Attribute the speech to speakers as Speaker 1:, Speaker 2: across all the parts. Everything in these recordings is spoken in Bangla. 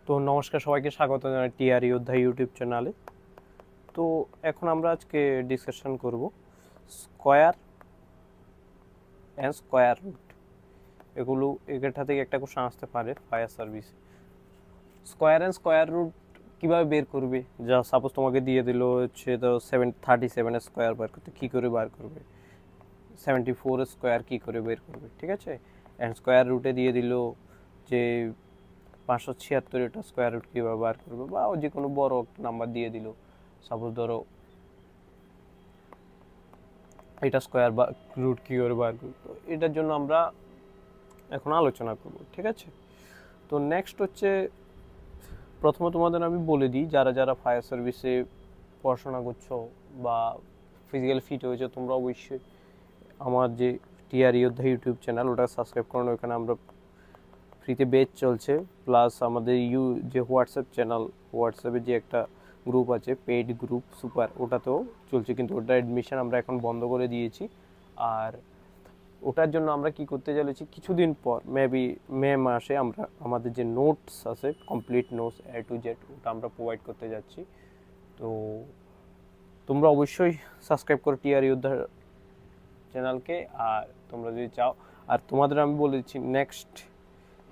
Speaker 1: তো নমস্কার সবাইকে স্বাগত জানাই টিআরই যোদ্ধা ইউটিউব চ্যানেলে। তো এখন আমরা আজকে ডিসকাশন করব স্কোয়ার অ্যান্ড স্কোয়ার রুট। এগুলো এটা থেকে একটা কোশ্চেন আসতে পারে fire service. Square and square root কীভাবে বের করবে? যা সাপোজ তোমাকে দিয়ে দিল হচ্ছে তো 37 স্কোয়ার বার করতে, কী করে বার করবে? 74 স্কোয়ার কী করে বের করবে? ঠিক আছে। অ্যান্ড স্কোয়ার রুটে দিয়ে দিল যে 576 এটা স্কোয়ার রুট কীভাবে বার করবে, বা যে কোনো বড় নাম্বার দিয়ে দিল, সাপোজ ধরো এটা স্কোয়ার বা রুট কী করে বার করবে। তো এটার জন্য আমরা এখন আলোচনা করব, ঠিক আছে। তো নেক্সট হচ্ছে, প্রথমে তোমাদের আমি বলে দিই, যারা যারা ফায়ার সার্ভিসে পড়াশোনা করছো বা ফিজিক্যাল ফিট হয়েছে, তোমরা অবশ্যই আমার যে টিআরই যোদ্ধা ইউটিউব চ্যানেল ওটা সাবস্ক্রাইব করো। ওখানে আমরা ফ্রিতে বেচ চলছে, প্লাস আমাদের যে হোয়াটসঅ্যাপ চ্যানেল, হোয়াটসঅ্যাপে যে একটা গ্রুপ আছে পেইড গ্রুপ সুপার, ওটাতেও চলছে, কিন্তু ওটার অ্যাডমিশন আমরা এখন বন্ধ করে দিয়েছি। আর ওটার জন্য আমরা কি করতে চলেছি, কিছুদিন পর মে মাসে আমরা আমাদের যে নোটস আছে, complete notes A to Z, ওটা আমরা প্রোভাইড করতে যাচ্ছি। তো তোমরা অবশ্যই সাবস্ক্রাইব করো টিআরই যোদ্ধা চ্যানেলকে। আর তোমরা যদি চাও, আর তোমাদের আমি বলে দিচ্ছি, নেক্সট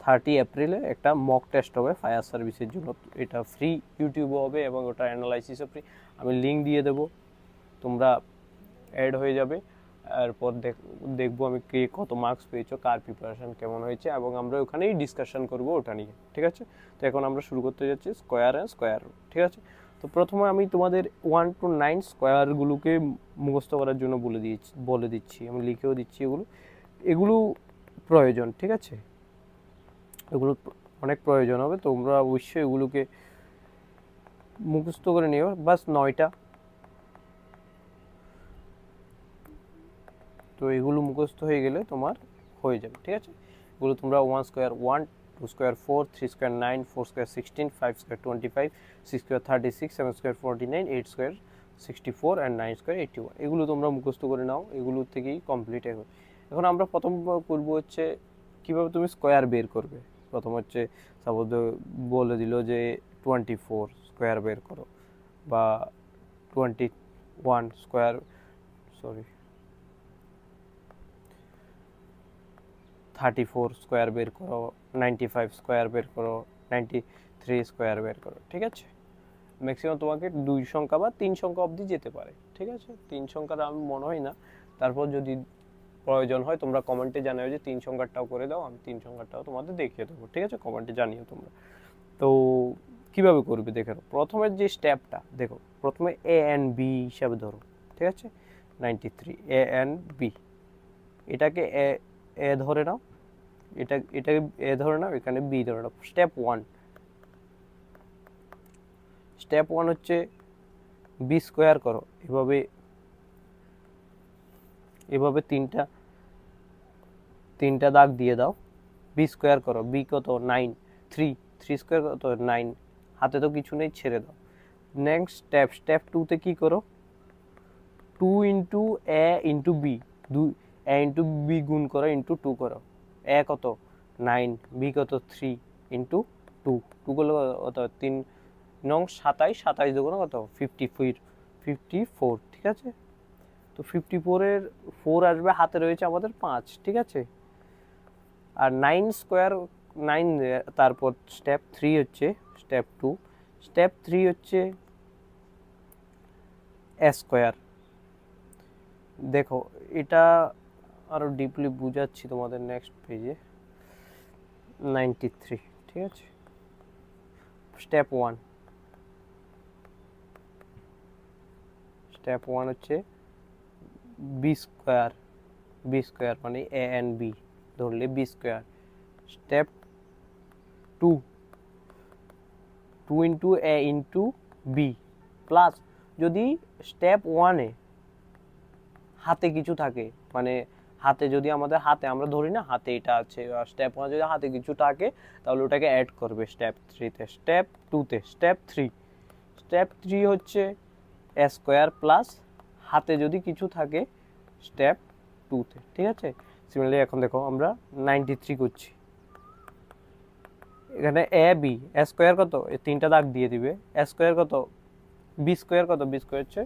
Speaker 1: 30 এপ্রিলে একটা মক টেস্ট হবে ফায়ার সার্ভিসের জন্য। এটা ফ্রি, ইউটিউবে হবে এবং ওটা অ্যানালাইসিসও ফ্রি। আমি লিঙ্ক দিয়ে দেবো, তোমরা অ্যাড হয়ে যাবে। এরপর দেখবো আমি কে কত মার্কস পেয়েছো, কার প্রিপারেশান কেমন হয়েছে, এবং আমরা ওখানেই ডিসকাশন করবো ওটা নিয়ে, ঠিক আছে। তো এখন আমরা শুরু করতে যাচ্ছি স্কোয়ার অ্যান্ড স্কোয়ার রুট, ঠিক আছে। তো প্রথমে আমি তোমাদের 1 to 9 স্কোয়ারগুলোকে মুখস্থ করার জন্য বলে দিচ্ছি, আমি লিখেও দিচ্ছি। এগুলো প্রয়োজন, ঠিক আছে। এগুলো অনেক প্রয়োজন হবে, তোমরা অবশ্যই এগুলোকে মুখস্থ করে নিও। বাস 9টা। তো এগুলো মুখস্থ হয়ে গেলে তোমার হয়ে যাবে, ঠিক আছে। এগুলো তোমরা 1 square 1, 2 square 4, 3 square 9, 4 square 16, 5 square 25, 6 square 36, 7 square 49, 8 square 64 and 9 square 81, এগুলো তোমরা মুখস্থ করে নাও। এগুলোর থেকেই কমপ্লিট হবে। এখন আমরা প্রথম করবো হচ্ছে কীভাবে তুমি স্কোয়ার বের করবে। প্রথম হচ্ছে সাপোজ বলে দিল যে 24 স্কোয়ার বের করো, বা 21 স্কোয়ার 34 স্কোয়ার বের করো, 95 স্কোয়ার বের করো, 93 স্কোয়ার বের করো, ঠিক আছে। ম্যাক্সিমাম তোমাকে 2 সংখ্যা বা 3 সংখ্যা অবধি যেতে পারে, ঠিক আছে। 3 সংখ্যাটা আমি মনে হয় না। তারপর যদি প্রয়োজন হয় তোমরা কমেন্টে জানাও যে 3 সংখ্যাটাও করে দাও, আমি 3 সংখ্যাটাও তোমাদের দেখিয়ে দেবো, ঠিক আছে। কমেন্টে জানিও তোমরা। তো কীভাবে করবে দেখে নাও। প্রথমের যে স্টেপটা দেখো, প্রথমে A and B হিসাবে ধরো, ঠিক আছে। 93 A and B, এটাকে এ ধরে নাও, এটাকে এ ধরে নাও, এখানে বি ধরে নাও। স্টেপ ওয়ান হচ্ছে বি স্কোয়ার করো। এভাবে তিনটা দাগ দিয়ে দাও। বি স্কোয়ার করো। বি কত? 9। 3 স্কোয়ার কত? 9। হাতে তো কিছু নেই, ছেড়ে দাও। নেক্সট স্টেপ 2তে কি করো, 2 into A into B, A into B গুণ করো, ইন্টু 2 করো। এ কত? 9, বি কত? 3 ইন্টু 2 করলে কত? 3 নং 27 দুগুণ কত? 54, ঠিক আছে। তো 54-এর 4 আসবে, হাতে রয়েছে আমাদের 5, ঠিক আছে। আর 9 স্কোয়ার 9, তারপর স্টেপ 3 হচ্ছে স্টেপ 3 হচ্ছে এ স্কোয়ার। দেখো এটা আরও ডিপলি বুঝাচ্ছি তোমাদের নেক্সট পেজে। 93, ঠিক আছে। স্টেপ 1 হচ্ছে বি স্কোয়ার মানে এ এন্ড বি ধরলে B square. Step 2 into A into B, plus যদি স্টেপ 1-এ হাতে কিছু থাকে, মানে হাতে যদি আমাদের হাতে আমরা ধরি না হাতে এটা আছে, আর স্টেপ 1 যদি হাতে কিছু থাকে তাহলে ওটাকে অ্যাড করবে স্টেপ 3-তে। স্টেপ 2-তে স্টেপ 3 হচ্ছে এ স্কোয়ার প্লাস হাতে যদি কিছু থাকে স্টেপ 2-তে, ঠিক আছে। সিমিলারলি এখন দেখো আমরা 93 করছি। এখানে এ বি স্কোয়ার কত, এই তিনটা দাগ দিয়ে দিবে। স্কোয়ার কত, বি স্কোয়ার কত, বি স্কোয়ার হচ্ছে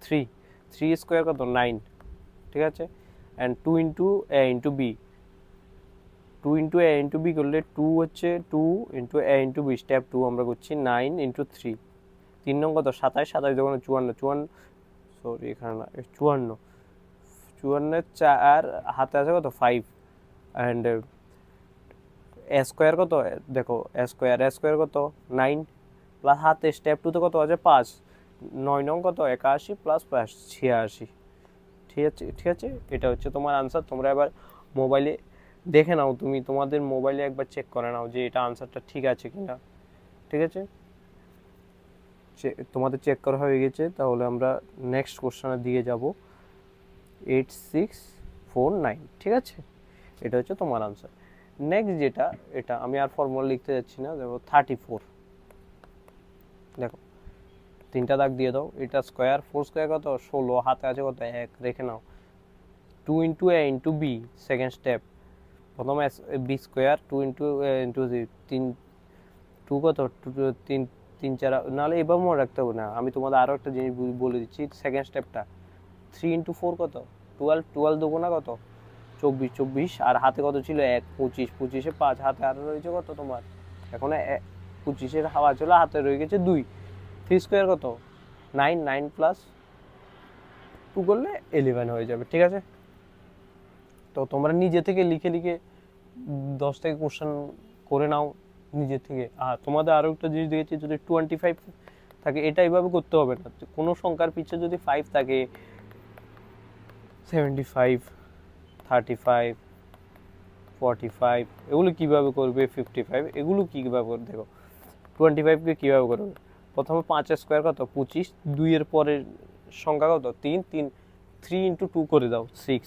Speaker 1: 3, 3 স্কোয়ার কত 9, ঠিক আছে। And 2 into A into B, 2 into A into B করলে 2 হচ্ছে 2 into A into B, step 2 আমরা করছি 9 ইন্টু 3, 3 নং কত 27, 27 যখন 54, 54 সরি এখানে না 54, 54 4 হাতে আছে কত 5, অ্যান্ড স্কোয়ার কত দেখো স্কোয়ার কত 9 প্লাস হাতে স্টেপ 2 তে কত আছে 5, 9 নং কত 81 প্লাস 5 86, ঠিক আছে ঠিক আছে। এটা হচ্ছে তোমার আনসার। তোমরা এবার মোবাইলে দেখে নাও, তুমি তোমাদের মোবাইলে একবার চেক করে নাও যে এটা আনসারটা ঠিক আছে কিনা, ঠিক আছে। তোমাদের চেক করা হয়ে গেছে, তাহলে আমরা নেক্সট কোশ্চেনের দিকে যাব। 8649, ঠিক আছে, এটা হচ্ছে তোমার আনসার। নেক্সট যেটা, এটা আমি আর ফর্মুলা লিখতে যাচ্ছি না, দেখো 34, দেখো তিনটা দাগ দিয়ে দাও। এটা স্কোয়ার, 4 স্কোয়ার কত 16, হাতে আছে কত 1, রেখে নাও। 2 into A into B, second step, প্রথমে B square 2 into A into C, 3 2 কত 3 3 4, নাহলে এবার মনে রাখতে হবে না, আমি তোমাদের আরও একটা জিনিস বলে দিচ্ছি। সেকেন্ড স্টেপটা 3 ইন্টু 4 কত 12, 12 দেবো না কত 24, 24 আর হাতে কত ছিল 1, 25, 25-এ 5, হাতে আরও রয়েছে কত তোমার, এখন 25-এর হাওয়া চলে, হাতে রয়ে গেছে 2, 3 স্কোয়ার কত 9, 9 প্লাস 2 করলে 11 হয়ে যাবে, ঠিক আছে। তো তোমরা নিজে থেকে লিখে লিখে 10 থেকে কোশ্চেন করে নাও নিজে থেকে। আর তোমাদের আরও একটা জিনিস দেখেছি, যদি 25 থাকে, এটা এইভাবে করতে হবে না, কোনো সংখ্যার পিছনে যদি 5 থাকে, 75, 35, 45, এগুলো কীভাবে করবে, 55, এগুলো কীভাবে করবে দেখো। 25কে কীভাবে করবে, প্রথমে 5 স্কোয়ার কত 25, 2-এর পরের সংখ্যা কত 3, 3 ইন্টু 2 করে দাও 6,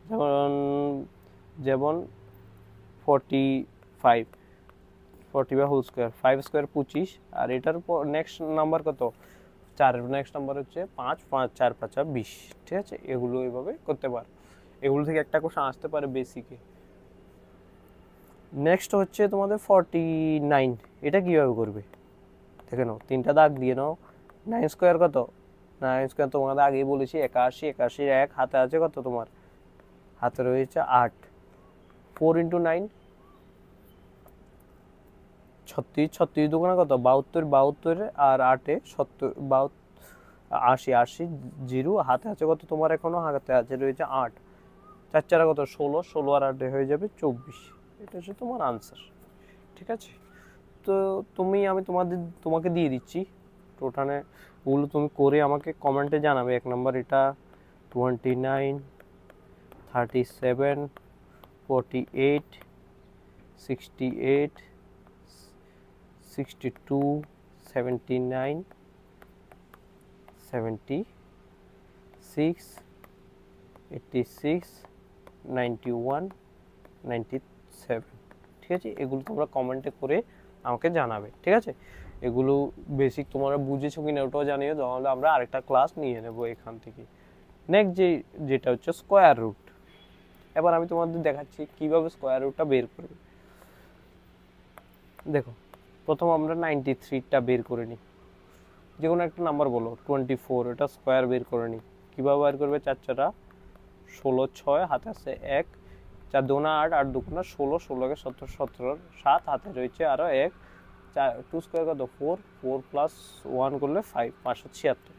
Speaker 1: যেমন যেমন 45, 45 হোল স্কোয়ার, 5 স্কোয়ার 25, আর এটার পর নেক্সট নাম্বার কত 4, নেক্সট নাম্বার হচ্ছে 5, 5 4 5 20, ঠিক আছে। এগুলো এইভাবে করতে পারো, এগুলো থেকে একটা কোশ্চেন আসতে পারে বেসিকে। নেক্সট হচ্ছে তোমাদের 49, এটা কীভাবে করবে দেখে নাও, তিনটা দাগ দিয়ে নাও। 9 স্কোয়ার কত, 9 স্কোয়ার তোমাদের আগেই বলেছি 81, 81 1, হাতে আছে কত তোমার, হাতে রয়েছে 8, 4 ইন্টু 9 36, 36 দুগুণা কত 72, 72 আর 8-এ 70, 80, 80 জিরো, হাতে আছে কত তোমার, এখনো হাতে আছে রয়েছে 8, 4 4 কত 16, 16 আর 8 হয়ে যাবে 24, এটা হচ্ছে তোমার আনসার, ঠিক আছে। তো আমি তোমাকে দিয়ে দিচ্ছি টোটালে, ওগুলো তুমি করে আমাকে কমেন্টে জানাবে। 1 নম্বর এটা 29, 37, 48, 68, 62, 79, 76, 86, 91, 97, ঠিক আছে। এগুলো তোমরা কমেন্টে করে আমাকে জানাবে, ঠিক আছে। এগুলো বেসিক তোমরা বুঝেছো কিনা ওটাও জানিও, তাহলে আমরা আরেকটা ক্লাস নিয়ে নেব এখান থেকে। নেক্সট যেটা হচ্ছে স্কোয়ার রুট। এবার আমি তোমাদের দেখাচ্ছি কিভাবে স্কোয়ার রুটটা বের করবে। দেখো প্রথম আমরা 93টা বের করে নিই, যে কোনো একটা নাম্বার বলো, 24, এটা স্কোয়ার বের করে নিই। কীভাবে বের করবে, 4 4 16, 6 হাতে আছে 1, 4 2 8, 8 2 16, 16কে 17, 17 7, হাতে রয়েছে আরও 1, 2 স্কোয়ার কত 4, 4 প্লাস 1 করলে 5, 576।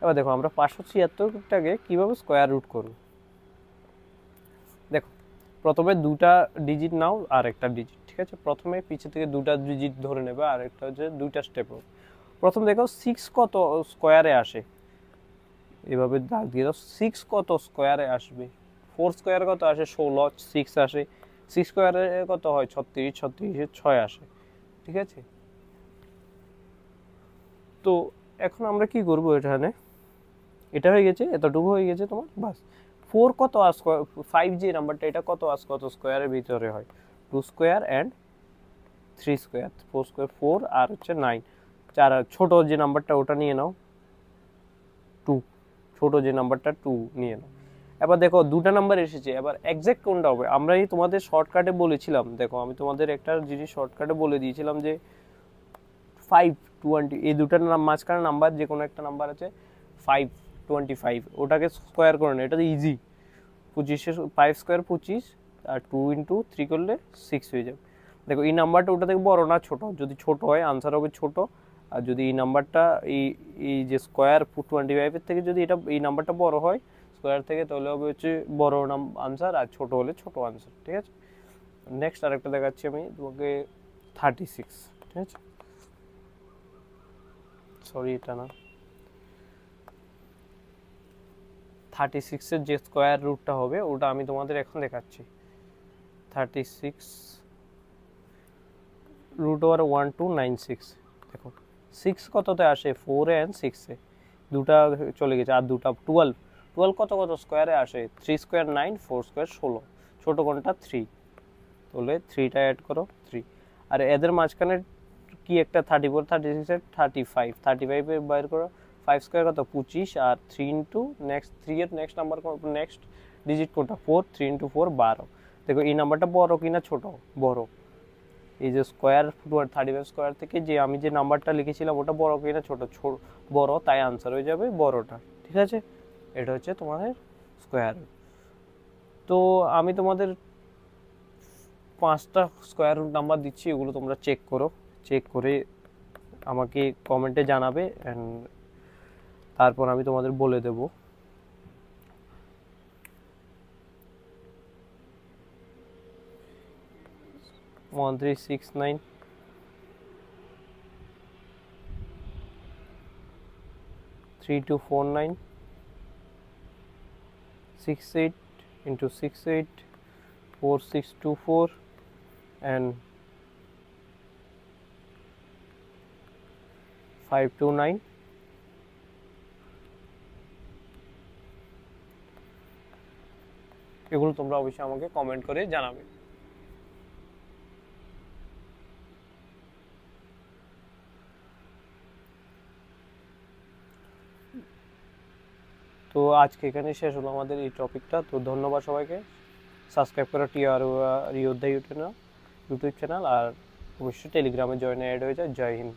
Speaker 1: এবার দেখো আমরা 576টাকে কীভাবে স্কোয়ার রুট করব। দেখো প্রথমে দুটা ডিজিট নাও আর একটা ডিজিট, ঠিক আছে। প্রথমে পিছে থেকে দুটা ডিজিট ধরে নেবে, আর একটা হচ্ছে দুইটা স্টেপ। প্রথম দেখো 6 কত স্কোয়ারে আসে, এভাবে দাগ দিয়ে দাও। 6 কত স্কোয়ারে আসবে, 4 স্কোয়ার কত আসে 16, 6 আসে, 6 স্কোয়ারে কত হয় 36, 36-এ 6 আসে, ঠিক আছে। তো এখন আমরা কি করব, এখানে এটা হয়ে গেছে, এতটুকু হয়ে গেছে তোমার, বাস। 4 কত আর স্কোয়ার, 5 যে নাম্বারটা, এটা কত আর কত স্কোয়ারের ভিতরে হয়, 2 স্কোয়ার অ্যান্ড 3 স্কোয়ার, 4 স্কোয়ার 4 আর হচ্ছে 9, 4, ছোট যে নাম্বারটা ওটা নিয়ে নাও 2, ছোট যে নাম্বারটা 2 নিয়ে নাও। এবার দেখো দুটা নাম্বার এসেছে, এবার এক্সাক্ট কোনটা হবে আমরাই তোমাদের শর্টকাটে বলেছিলাম। দেখো আমি তোমাদের একটা জিনিস শর্টকাটে বলে দিয়েছিলাম যে 520, এই দুটার মাঝখানে নাম্বার যে কোনো একটা নাম্বার আছে 525, ওটাকে স্কোয়ার করে না, এটা তো ইজি। 25 5 স্কোয়ার 25, আর 2 ইন্টু 3 করলে 6 হয়ে যাবে। দেখো এই নাম্বারটা ওটা থেকে বড় না ছোট, যদি ছোট হয় আনসার হবে ছোট, আর যদি এই নাম্বারটা এই যে স্কোয়ার 25-এর থেকে যদি এটা এই নাম্বারটা বড় হয় স্কোয়ার থেকে, তাহলে হবে হচ্ছে বড় আনসার, আর ছোট হলে ছোট আনসার। ঠিক আছে, নেক্সট আরেকটা দেখাচ্ছি আমি তোমাকে 36। ঠিক আছে, সরি এটা না, 36-এর যে স্কোয়ার রুটটা হবে ওটা আমি তোমাদের এখন দেখাচ্ছি। 36 রুট ওভার 1296। দেখো 6 কততে আসে, 4 অ্যান্ড 6-এ, দুটা চলে গেছে, আর দুটা 12 কত কত স্কোয়ারে আসে, 3 স্কোয়ার 9, 4 স্কোয়ার 16, ছোটো কোনটা 3, তাহলে 3টা অ্যাড করো 3। আর এদের মাঝখানে কি একটা 34, 36-এর 35 বাইর করো, 5 স্কোয়ার কত 25, আর 3 ইন্টু নেক্সট 3 এর নেক্সট নাম্বার নেক্সট ডিজিট কোনটা 4, 3 ইন্টু 4 12। দেখো এই নাম্বারটা বড় কিনা ছোট, বড়। এই যে স্কোয়ার 35 স্কোয়ার থেকে যে আমি যে নাম্বারটা লিখেছিলাম ওটা বড় কিনা ছোট, বড়, তাই আনসার হয়ে যাবে বড়টা। ঠিক আছে, এটা হচ্ছে তোমাদের স্কোয়ার। তো আমি তোমাদের 5টা স্কোয়ার রুট নাম্বার দিচ্ছি, এগুলো তোমরা চেক করো, চেক করে আমাকে কমেন্টে জানাবে, অ্যান্ড তারপর আমি তোমাদের বলে দেব। One 3 6 9 3 2 4 9 6 8 into 6 8 4 6 2 4 and 5 2 9। এগুলো তোমরা অবশ্যই আমাকে কমেন্ট করে জানাবে। তো আজকে এখানে শেষ হলো আমাদের এই টপিকটা। তো ধন্যবাদ সবাইকে, সাবস্ক্রাইব করো টিআর রিয়োদ্ধা ইউটিউব চ্যানেল, আর অবশ্যই টেলিগ্রামে জয়েন অ্যাড হয়ে যায়। জয় হিন্দ।